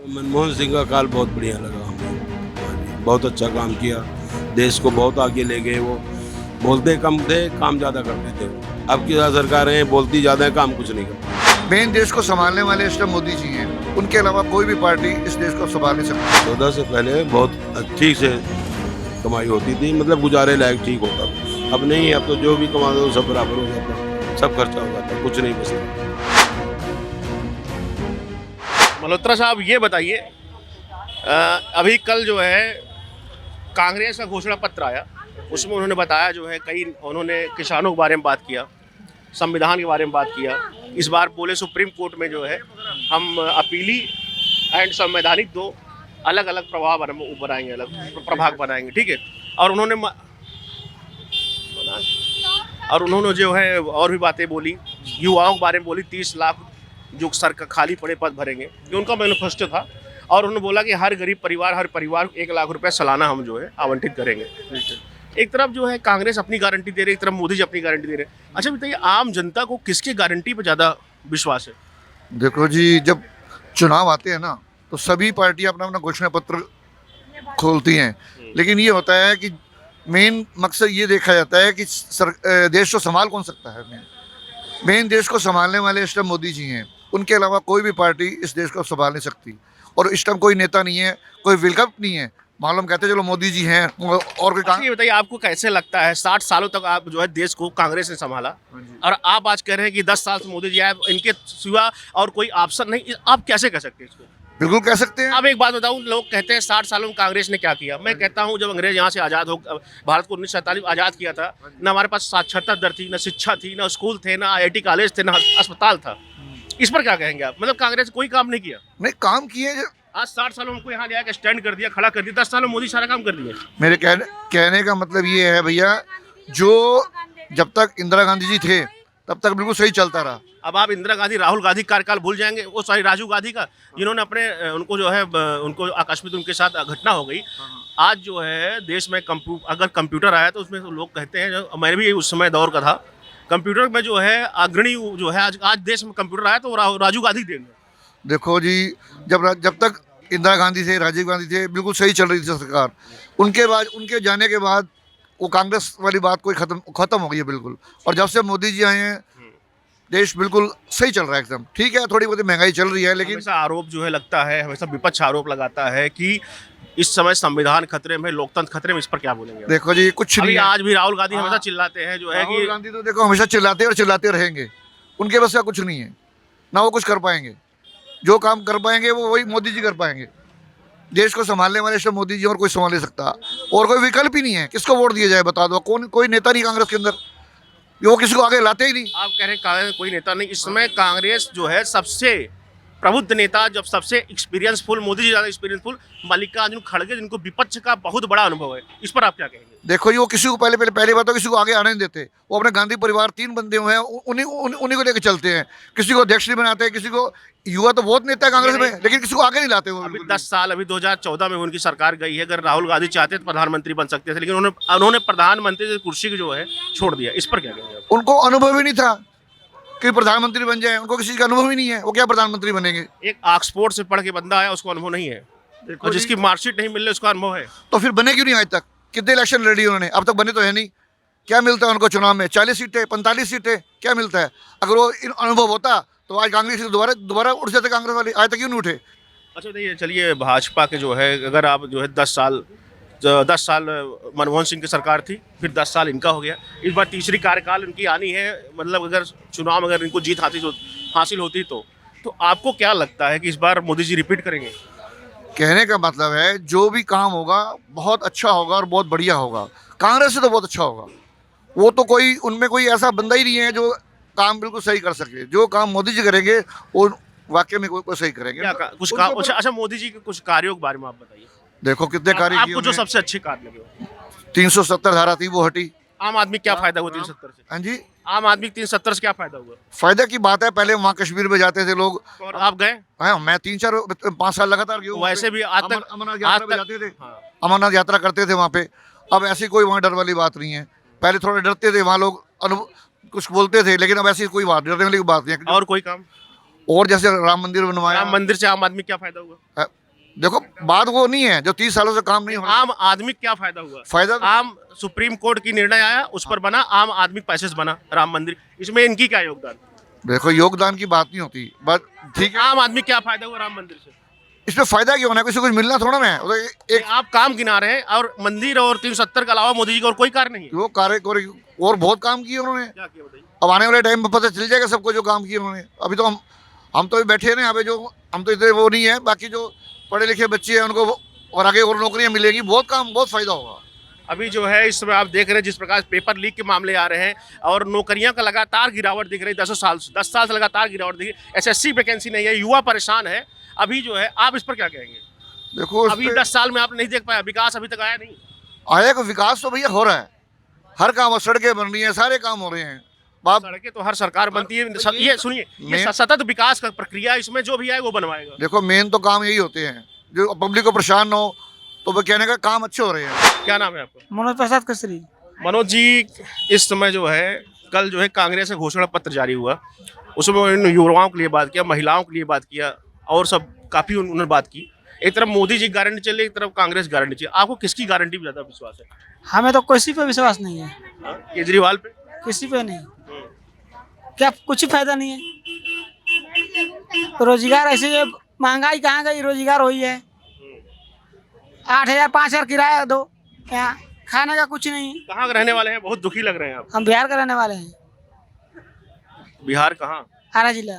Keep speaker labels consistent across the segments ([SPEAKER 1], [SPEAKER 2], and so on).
[SPEAKER 1] मनमोहन सिंह का काल बहुत बढ़िया लगा हमें। हाँ जी, बहुत अच्छा काम किया, देश को बहुत आगे ले गए। वो बोलते कम थे, काम ज़्यादा करते थे। अब की सरकारें बोलती ज़्यादा है, काम कुछ नहीं करती।
[SPEAKER 2] मेन देश को संभालने वाले इस टाइम मोदी जी हैं। उनके अलावा कोई भी पार्टी इस देश को संभाल नहीं सकती।
[SPEAKER 1] 14 से पहले बहुत ठीक से कमाई होती थी, मतलब गुजारे लायक ठीक होता था। अब नहीं, अब तो जो भी कमाते हो सब बराबर हो जाता, सब खर्चा हो जाता, कुछ नहीं बचता।
[SPEAKER 3] मल्होत्रा साहब ये बताइए, अभी कल जो है कांग्रेस का घोषणा पत्र आया, उसमें उन्होंने बताया जो है कई उन्होंने किसानों के बारे में बात किया, संविधान के बारे में बात किया। इस बार बोले सुप्रीम कोर्ट में जो है हम अपीली एंड संवैधानिक दो अलग अलग बनाएंगे, अलग प्रभाग बनाएंगे, ठीक है। और उन्होंने जो है और भी बातें बोली, युवाओं के बारे में बोली, 30 लाख जो सरकार खाली पड़े पद भरेंगे, ये उनका मैनिफेस्टो था। और उन्होंने बोला कि हर परिवार को 1 लाख रुपए सालाना हम जो है आवंटित करेंगे। एक तरफ जो है कांग्रेस अपनी गारंटी दे रही है, एक तरफ मोदी जी अपनी गारंटी दे रहे हैं। अच्छा बताइए, आम जनता को किसकी गारंटी पे ज़्यादा विश्वास है?
[SPEAKER 2] देखो जी, जब चुनाव आते हैं ना तो सभी पार्टियां अपना अपना घोषणा पत्र खोलती हैं, लेकिन ये होता है कि मेन मकसद ये देखा जाता है कि देश को संभाल कौन सकता है। मेन देश को संभालने वाले इस टाइम मोदी जी हैं। उनके अलावा कोई भी पार्टी इस देश को संभाल नहीं सकती। और इस टाइम कोई नेता नहीं है, कोई विकल्प नहीं है। मालूम कहते चलो मोदी जी हैं और कोई
[SPEAKER 3] अच्छा, ये बताइए आपको कैसे लगता है 60 सालों तक आप जो है देश को कांग्रेस ने संभाला, और आप आज कह रहे हैं कि 10 साल से मोदी जी आए, इनके सिवा और कोई ऑप्शन नहीं, आप कैसे कह सकते हैं इसको?
[SPEAKER 2] बिल्कुल कह सकते हैं।
[SPEAKER 3] अब एक बात बताऊं, लोग कहते हैं 60 सालों में कांग्रेस ने क्या किया। मैं कहता हूं जब अंग्रेज यहाँ से आज़ाद हो, भारत को 1947 आज़ाद किया था, ना हमारे पास साक्षरता दर थी, ना शिक्षा थी, ना स्कूल थे, ना IIT कॉलेज थे, ना अस्पताल था। इस पर क्या कहेंगे आप? मतलब कांग्रेस कोई काम नहीं किया?
[SPEAKER 2] नहीं, काम किए।
[SPEAKER 3] आज 60 सालों में हमको यहाँ लिया, स्टैंड कर दिया, खड़ा कर दिया। 10 सालों में मोदी सारा काम कर दिया।
[SPEAKER 2] मेरे कहने का मतलब ये है भैया, जो जब तक इंदिरा गांधी जी थे तब तक बिल्कुल सही चलता रहा।
[SPEAKER 3] अब आप इंदिरा गांधी, राहुल गांधी कार्यकाल भूल जाएंगे, वो सॉरी राजीव गांधी का, जिन्होंने अपने उनको जो है उनको आकस्मिक उनके साथ घटना हो गई। आज जो है देश में अगर कंप्यूटर आया तो उसमें तो लोग कहते हैं, मैं भी उस समय दौर का था, कंप्यूटर में जो है अग्रणी जो है आज देश में कंप्यूटर आया तो राजीव गांधी देंगे।
[SPEAKER 2] देखो जी, जब तक इंदिरा गांधी थे, राजीव गांधी थे, बिल्कुल सही चल रही थी सरकार। उनके जाने के बाद वो कांग्रेस वाली बात कोई खत्म हो गई है बिल्कुल। और जब से मोदी जी आए हैं, देश बिल्कुल सही चल रहा है एकदम। ठीक है, थोड़ी बहुत महंगाई चल रही है, लेकिन
[SPEAKER 3] हमेशा आरोप जो है लगता है, हमेशा विपक्ष आरोप लगाता है कि इस समय संविधान खतरे में, लोकतंत्र खतरे में। इस पर क्या बोलेंगे?
[SPEAKER 2] देखो जी, कुछ नहीं है।
[SPEAKER 3] आज भी राहुल गांधी हमेशा चिल्लाते हैं जो है कि
[SPEAKER 2] राहुल गांधी तो देखो हमेशा चिल्लाते और चिल्लाते रहेंगे। उनके बस का कुछ नहीं है, ना वो कुछ कर पाएंगे। जो काम कर पाएंगे वो वही मोदी जी कर पाएंगे। देश को संभालने वाले सिर्फ मोदी जी, और कोई संभाल नहीं सकता। और कोई विकल्प ही नहीं है। किसको वोट दिया जाए बता दो? कोई नेता नहीं कांग्रेस के अंदर, वो किसी को आगे लाते ही नहीं।
[SPEAKER 3] आप कह रहे हैं कांग्रेस कोई नेता नहीं। इस समय कांग्रेस जो है सबसे प्रबुद्ध नेता, जब सबसे एक्सपीरियंसफुल, मोदी जी ज़्यादा एक्सपीरियंसफुल, मल्लिकार्जुन खड़गे, जिनको विपक्ष का बहुत बड़ा अनुभव है। इस पर आप क्या कहेंगे?
[SPEAKER 2] देखो जी, वो किसी को पहले बात तो किसी को आगे आने नहीं देते। वो अपने गांधी परिवार 3 बंदे हुए हैं, उन्हीं को लेकर चलते हैं। किसी को अध्यक्ष नहीं बनाते, किसी को युवा तो बहुत नेता है कांग्रेस में, लेकिन किसी को आगे नहीं लाते वो।
[SPEAKER 3] अभी 10 साल, अभी 2014 में उनकी सरकार गई है। अगर राहुल गांधी चाहते तो प्रधानमंत्री बन सकते थे, लेकिन उन्होंने प्रधानमंत्री की कुर्सी को जो है छोड़ दिया। इस पर क्या कहेंगे?
[SPEAKER 2] उनको अनुभव ही नहीं था कि प्रधानमंत्री बन जाए। उनको किसी का अनुभव ही नहीं है, वो क्या प्रधानमंत्री बनेंगे?
[SPEAKER 3] एक ऑक्सफोर्ड से पढ़ के बंदा आया, उसको अनुभव नहीं है, और जिसकी मार्कशीट नहीं मिल रही उसका अनुभव है।
[SPEAKER 2] तो फिर बने क्यों नहीं आज तक? कितने इलेक्शन लड़ी उन्होंने, अब तक बने तो है नहीं। क्या मिलता है उनको चुनाव में? 40 सीटें, 45 सीटें, क्या मिलता है? अगर वो अनुभव होता तो आज कांग्रेस दोबारा उठ जाते कांग्रेस वाले। आज तक क्यों नहीं उठे?
[SPEAKER 3] अच्छा बताइए, चलिए भाजपा के जो है, अगर आप जो है 10 साल मनमोहन सिंह की सरकार थी, फिर 10 साल इनका हो गया, इस बार तीसरी कार्यकाल इनकी आनी है। मतलब अगर चुनाव में अगर इनको जीत हासिल होती तो आपको क्या लगता है कि इस बार मोदी जी रिपीट करेंगे?
[SPEAKER 2] कहने का मतलब है जो भी काम होगा बहुत अच्छा होगा और बहुत बढ़िया होगा। कांग्रेस से तो बहुत अच्छा होगा। वो तो उनमें कोई ऐसा बंदा ही नहीं है जो काम बिल्कुल सही कर सके। जो काम मोदी जी करेंगे वो वाकई में कोई सही करेंगे।
[SPEAKER 3] कुछ काम अच्छा, मोदी जी के कुछ कार्यों के बारे में आप बताइए।
[SPEAKER 2] देखो कितने कार्य
[SPEAKER 3] आपको जो सबसे अच्छे कार्य लगे?
[SPEAKER 2] 370 धारा थी वो हटी।
[SPEAKER 3] आम आदमी क्या फायदा हुआ 370 से?
[SPEAKER 2] हाँ जी,
[SPEAKER 3] आम आदमी 370 से क्या फायदा हुआ?
[SPEAKER 2] फायदा की बात है, पहले वहाँ कश्मीर में जाते थे लोग।
[SPEAKER 3] और आप गए?
[SPEAKER 2] हाँ, मैं 3-4-5 साल लगातार गया।
[SPEAKER 3] वैसे भी आज तक
[SPEAKER 2] अमरनाथ यात्रा पे जाते थे।
[SPEAKER 3] हाँ।
[SPEAKER 2] अमरनाथ यात्रा करते थे वहाँ पे। अब ऐसी कोई वहाँ डर वाली बात नहीं है। पहले थोड़े डरते थे वहाँ लोग, कुछ बोलते थे, लेकिन अब ऐसी कोई डरने वाली बात नहीं है।
[SPEAKER 3] और कोई काम?
[SPEAKER 2] और जैसे राम मंदिर बनवाया।
[SPEAKER 3] राम मंदिर से आम आदमी क्या फायदा हुआ?
[SPEAKER 2] देखो बात वो नहीं है जो 30 सालों से काम नहीं हो रहा।
[SPEAKER 3] आम आदमी क्या फायदा हुआ?
[SPEAKER 2] फायदा
[SPEAKER 3] आम सुप्रीम कोर्ट की निर्णय आया, उस पर बना, आम आदमी पैसे से बना राम मंदिर, इसमें इनकी क्या योगदान?
[SPEAKER 2] देखो योगदान की बात नहीं होती, बात ठीक है।
[SPEAKER 3] आम आदमी क्या फायदा हुआ राम मंदिर से?
[SPEAKER 2] इसमें फायदा क्यों होना है, किसी को कुछ मिलना थोड़ा ना है। तो एक
[SPEAKER 3] आप काम गिना रहे हैं और मंदिर और 370 के अलावा मोदी जी का और कोई कार्य नहीं है।
[SPEAKER 2] वो कार्य और बहुत काम किए उन्होंने।
[SPEAKER 3] क्या किया बताइए?
[SPEAKER 2] अब आने वाले टाइम में पता चल जाएगा सबको जो काम किए उन्होंने। अभी तो हम तो अभी बैठे हैं ना यहाँ पे, जो हम तो इतने वो नहीं है, बाकी जो पढ़े लिखे बच्चे हैं उनको और आगे और नौकरियां मिलेगी, बहुत काम, बहुत फायदा होगा।
[SPEAKER 3] अभी जो है इस समय आप देख रहे हैं जिस प्रकार पेपर लीक के मामले आ रहे हैं और नौकरियों का लगातार गिरावट दिख रही है। 10 साल से लगातार गिरावट दिख रही है। एसएससी वैकेंसी नहीं है, युवा परेशान है। अभी जो है आप इस पर क्या कहेंगे?
[SPEAKER 2] देखो
[SPEAKER 3] अभी 10 साल में आप नहीं देख पाया, विकास अभी तक आया नहीं।
[SPEAKER 2] आएगा विकास तो भैया हो रहा है, हर काम, सड़कें बन रही हैं, सारे काम हो रहे हैं। बाप
[SPEAKER 3] सड़कें तो हर सरकार बनती है। ये सुनिए, ये सतत विकास का प्रक्रिया, इसमें जो भी आए वो बनवाएगा।
[SPEAKER 2] देखो मेन तो काम यही होते हैं, जो पब्लिक को परेशान हो तो वो कहने का काम अच्छे हो रहे हैं।
[SPEAKER 3] क्या नाम है आपका?
[SPEAKER 4] मनोज प्रसाद कसरी।
[SPEAKER 3] मनोज जी, इस समय जो है कल जो है कांग्रेस का घोषणा पत्र जारी हुआ, उसमें उन्होंने युवाओं के लिए बात किया, महिलाओं के लिए बात किया और सब काफ़ी उन्होंने बात की। एक तरफ मोदी जी गारंटी चल रही, एक तरफ कांग्रेस गारंटी चाहिए। आपको किसकी गारंटी पे ज़्यादा विश्वास है?
[SPEAKER 4] हमें तो किसी पे विश्वास नहीं है,
[SPEAKER 3] केजरीवाल पे?
[SPEAKER 4] किसी पे नहीं। क्या कुछ ही फायदा नहीं है। रोजगार ऐसे ये महंगाई कहाँ गई, रोजगार हुई है। 8,000 5,000 किराया दो, यहाँ खाने का कुछ नहीं।
[SPEAKER 3] कहाँ के रहने वाले हैं? बहुत दुखी लग रहे हैं आप।
[SPEAKER 4] हम बिहार का रहने वाले हैं।
[SPEAKER 3] बिहार कहाँ?
[SPEAKER 4] आरा जिला।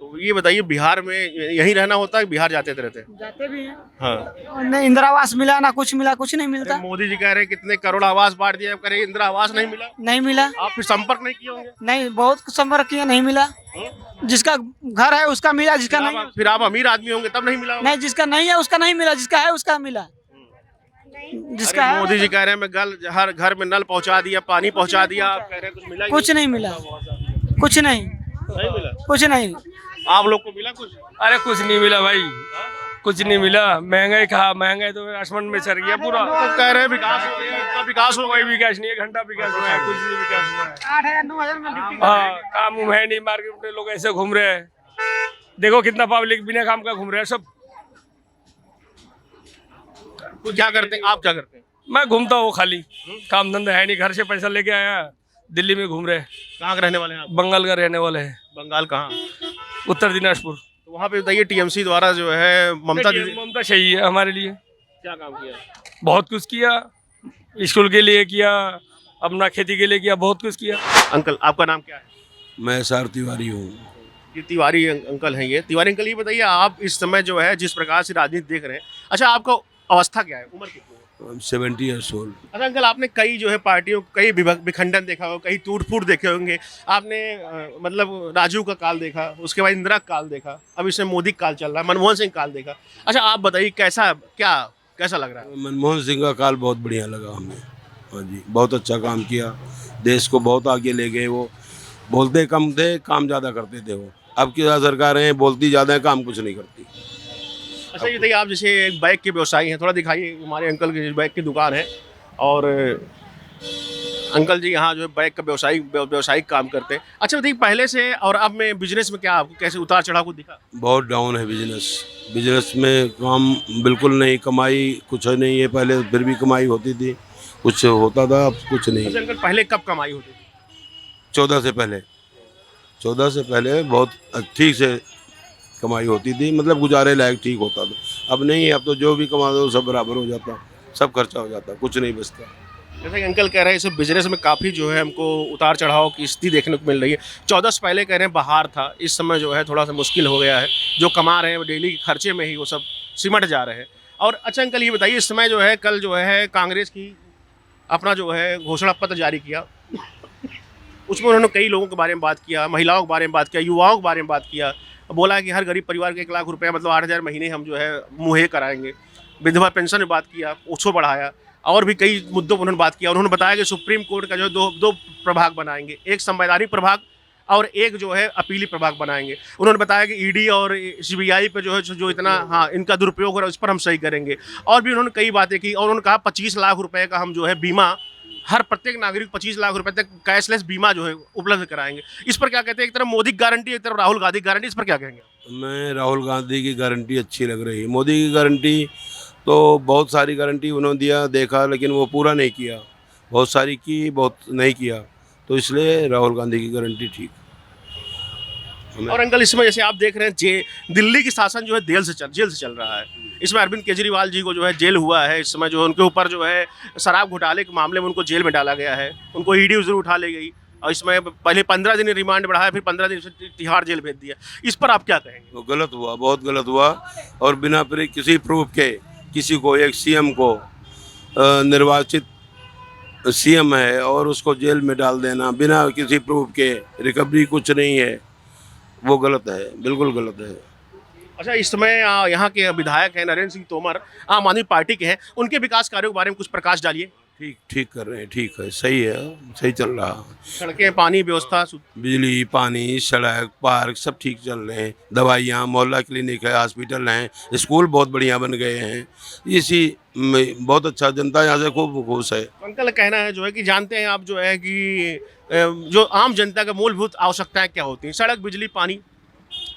[SPEAKER 3] तो ये बताइए, बिहार में यहीं रहना होता है, बिहार जाते रहते हैं?
[SPEAKER 4] जाते भी हैं।
[SPEAKER 3] हाँ।
[SPEAKER 4] न इंदिरा आवास मिला, ना कुछ मिला, कुछ नहीं मिलता।
[SPEAKER 3] मोदी जी कह रहे हैं कितने करोड़ आवास बांट दिया, कह रहे इंदिरा आवास नहीं मिला।
[SPEAKER 4] नहीं मिला।
[SPEAKER 3] आप फिर संपर्क नहीं किए होंगे?
[SPEAKER 4] नहीं, बहुत संपर्क किया, नहीं मिला। जिसका घर है उसका मिला, जिसका नहीं,
[SPEAKER 3] फिर आप अमीर आदमी होंगे तब नहीं मिला होगा।
[SPEAKER 4] नहीं, जिसका नहीं है उसका नहीं मिला, जिसका है उसका मिला। जिसका
[SPEAKER 3] अरे
[SPEAKER 4] है
[SPEAKER 3] मोदी जी कह रहे हैं मैं हर घर में नल पहुंचा दिया, पानी पहुंचा दिया, आप कह रहे हैं कुछ मिला ही
[SPEAKER 4] कुछ नहीं मिला, कुछ नहीं,
[SPEAKER 3] नहीं मिला।
[SPEAKER 4] कुछ नहीं।
[SPEAKER 3] आप लोग को मिला कुछ?
[SPEAKER 5] अरे कुछ नहीं मिला भाई, कुछ नहीं मिला। महंगाई कहा, महंगाई तो आसमान में चढ़ गया पूरा।
[SPEAKER 3] तो कह रहे हैं विकास हो गया, इतना विकास हो
[SPEAKER 5] कोई
[SPEAKER 3] गया।
[SPEAKER 5] विकास नहीं है, घंटा विकास हुआ है, कुछ नहीं विकास हुआ है।
[SPEAKER 4] 8,000 9,000 में ड्यूटी।
[SPEAKER 5] हाँ, काम उम है नहीं, मार्केट में लोग ऐसे घूम रहे हैं। देखो कितना पब्लिक बिना काम का घूम रहे हैं सब।
[SPEAKER 3] कुछ क्या करते हैं आप? क्या करते हैं?
[SPEAKER 5] मैं घूमता हूँ खाली, काम धंधा है नहीं, घर से पैसा लेके आया, दिल्ली में घूम रहे हैं।
[SPEAKER 3] कहाँ के रहने वाले हैं आप?
[SPEAKER 5] बंगाल का रहने वाले हैं,
[SPEAKER 3] बंगाल कहाँ?
[SPEAKER 5] उत्तर दिनाजपुर।
[SPEAKER 3] तो वहाँ पे बताइए टीएमसी द्वारा जो है ममता दीदी
[SPEAKER 5] ममता सही है हमारे लिए,
[SPEAKER 3] क्या काम किया?
[SPEAKER 5] बहुत कुछ किया, स्कूल के लिए किया, अपना खेती के लिए किया, बहुत कुछ किया।
[SPEAKER 3] अंकल आपका नाम क्या है?
[SPEAKER 1] मैं SR तिवारी हूँ।
[SPEAKER 3] ये तिवारी अंकल हैं। ये तिवारी अंकल, ये बताइए आप इस समय जो है जिस प्रकार से राजनीति देख रहे हैं, अच्छा आपका अवस्था क्या है, उम्र कितनी है?
[SPEAKER 1] 70 ईयर्स ओल्ड।
[SPEAKER 3] अच्छा अंकल, आपने कई जो है पार्टियों, कई विखंडन देखा होगा, कई टूट फूट देखे होंगे आपने। मतलब राजीव का काल देखा, उसके बाद इंदिरा का काल देखा, अब इसमें मोदी का काल चल रहा है, मनमोहन सिंह काल देखा। अच्छा आप बताइए कैसा लग रहा है?
[SPEAKER 1] मनमोहन सिंह का काल बहुत बढ़िया लगा हमें। हाँ जी, बहुत अच्छा काम किया, देश को बहुत आगे ले गए। वो बोलते कम थे, काम ज़्यादा करते थे। वो अब की सरकारें हैं, बोलती ज़्यादा है, काम कुछ नहीं करती।
[SPEAKER 3] अच्छा ये बताइए, आप जैसे एक बाइक के व्यवसायी हैं, थोड़ा दिखाइए। हमारे अंकल की बाइक की दुकान है और अंकल जी यहाँ जो है बाइक का व्यवसायिक काम करते हैं। अच्छा बताइए, पहले से और अब में बिजनेस में क्या आपको कैसे उतार चढ़ाव को दिखा?
[SPEAKER 1] बहुत डाउन है बिजनेस में, काम बिल्कुल नहीं, कमाई कुछ नहीं है। पहले फिर भी कमाई होती थी, कुछ होता था, अब कुछ नहीं।
[SPEAKER 3] अच्छा अंकल, पहले कब कमाई होती थी?
[SPEAKER 1] 14 से पहले बहुत ठीक से कमाई होती थी, मतलब गुजारे लायक ठीक होता था। अब नहीं है, अब तो जो भी कमा दो सब बराबर हो जाता, सब खर्चा हो जाता, कुछ नहीं बचता।
[SPEAKER 3] जैसे कि अंकल कह रहे हैं, इस बिजनेस में काफ़ी जो है हमको उतार चढ़ाव की स्थिति देखने को मिल रही है। 14 से पहले कह रहे हैं बाहर था, इस समय जो है थोड़ा सा मुश्किल हो गया है। जो कमा रहे हैं वो डेली के खर्चे में ही वो सब सिमट जा रहे हैं। और अच्छा अंकल ये बताइए, इस समय जो है कल जो है कांग्रेस की अपना जो है घोषणा पत्र जारी किया, उसमें उन्होंने कई लोगों के बारे में बात किया, महिलाओं के बारे में बात किया, युवाओं के बारे में बात किया। बोला कि हर गरीब परिवार के 1 लाख रुपया, मतलब 8,000 महीने हम जो है मुहैया कराएंगे। विधवा पेंशन में बात किया, उसको बढ़ाया, और भी कई मुद्दों पर उन्होंने बात किया। उन्होंने बताया कि सुप्रीम कोर्ट का जो दो प्रभाग बनाएंगे, एक संवैधानिक प्रभाग और एक जो है अपीली प्रभाग बनाएंगे। उन्होंने बताया कि ईडी और सीबीआई पे जो है जो इतना इनका दुरुपयोग हो रहा है उस पर हम सही करेंगे। और भी उन्होंने कई बातें की, और उन्होंने कहा 25 लाख रुपए का हम जो है बीमा, हर प्रत्येक नागरिक 25 लाख रुपए तक कैशलेस बीमा जो है उपलब्ध कराएंगे। इस पर क्या कहते हैं? एक तरफ मोदी की गारंटी, एक तरफ राहुल गांधी की गारंटी, इस पर क्या कहेंगे?
[SPEAKER 1] मैं राहुल गांधी की गारंटी अच्छी लग रही है। मोदी की गारंटी तो बहुत सारी गारंटी उन्होंने दिया देखा, लेकिन वो पूरा नहीं किया। बहुत सारी की, बहुत नहीं किया, तो इसलिए राहुल गांधी की गारंटी ठीक।
[SPEAKER 3] और अंकल इसमें जैसे आप देख रहे हैं दिल्ली की शासन जो है जेल से चल रहा है। इसमें अरविंद केजरीवाल जी को जो है जेल हुआ है। इस समय जो है उनके ऊपर जो है शराब घोटाले के मामले में उनको जेल में डाला गया है। उनको ईडी जरूर उठा ले गई और इसमें पहले 15 दिन रिमांड बढ़ाया, फिर 15 दिन से तिहाड़ जेल भेज दिया। इस पर आप क्या कहेंगे?
[SPEAKER 1] वो गलत हुआ, बहुत गलत हुआ। और बिना फिर किसी प्रूफ के किसी को, एक सीएम को, निर्वाचित सीएम है और उसको जेल में डाल देना बिना किसी प्रूफ के, रिकवरी कुछ नहीं है, वो गलत है, बिल्कुल गलत है।
[SPEAKER 3] अच्छा, इस समय यहाँ के विधायक हैं नरेंद्र सिंह तोमर, आम आदमी पार्टी के हैं, उनके विकास कार्यों के बारे में कुछ प्रकाश डालिए।
[SPEAKER 1] ठीक ठीक कर रहे हैं, ठीक है, सही है, सही चल रहा है।
[SPEAKER 3] सड़कें, पानी व्यवस्था,
[SPEAKER 1] बिजली, पानी, सड़क, पार्क सब ठीक चल रहे हैं। दवाइयाँ, मोहल्ला क्लिनिक है, हॉस्पिटल हैं, स्कूल बहुत बढ़िया बन गए हैं। इसी में बहुत अच्छा, जनता यहाँ से खूब खुश है।
[SPEAKER 3] अंकल कहना है जो है कि जानते हैं आप जो है कि जो आम जनता का मूलभूत आवश्यकताएं क्या होती हैं, सड़क, बिजली, पानी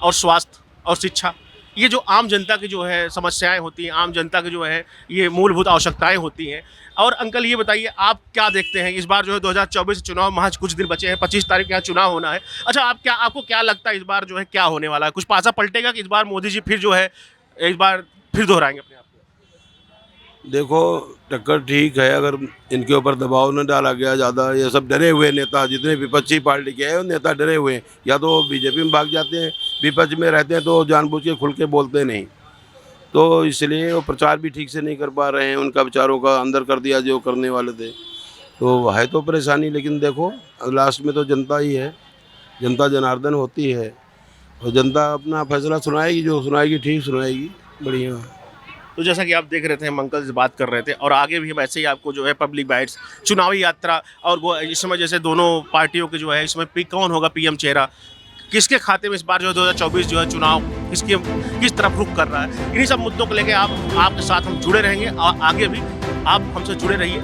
[SPEAKER 3] और स्वास्थ्य और शिक्षा, ये जो आम जनता की जो है समस्याएं होती हैं, आम जनता की जो है ये मूलभूत आवश्यकताएं होती हैं। और अंकल ये बताइए, आप क्या देखते हैं इस बार जो है 2024 चुनाव महज कुछ दिन बचे हैं, 25 तारीख यहाँ चुनाव होना है। अच्छा, आपको क्या लगता है इस बार जो है क्या होने वाला है? कुछ पासा पलटेगा कि इस बार मोदी जी फिर जो है इस बार फिर दोहराएंगे अपने आप को?
[SPEAKER 1] देखो, टक्कर ठीक है अगर इनके ऊपर दबाव न डाला गया ज़्यादा। ये सब डरे हुए नेता, जितने विपक्षी पार्टी के हैं वो नेता डरे हुए हैं। या तो वो बीजेपी में भाग जाते हैं, विपक्ष में रहते हैं तो जानबूझ के खुल के बोलते नहीं, तो इसलिए वो प्रचार भी ठीक से नहीं कर पा रहे हैं। उनका विचारों का अंदर कर दिया जो करने वाले थे, तो है तो परेशानी। लेकिन देखो, लास्ट में तो जनता ही है, जनता जनार्दन होती है और जनता अपना फैसला सुनाएगी, जो सुनाएगी ठीक सुनाएगी, बढ़िया।
[SPEAKER 3] तो जैसा कि आप देख रहे थे, हम अंकल से बात कर रहे थे और आगे भी हम ऐसे ही आपको जो है पब्लिक बाइट्स, चुनावी यात्रा और वो इस समय जैसे दोनों पार्टियों के जो है इसमें कौन होगा पीएम चेहरा, किसके खाते में इस बार जो है 2024 जो है चुनाव किस तरफ रुख कर रहा है, इन्हीं सब मुद्दों को लेकर आपके साथ हम जुड़े रहेंगे और आगे भी आप हमसे जुड़े रहिए।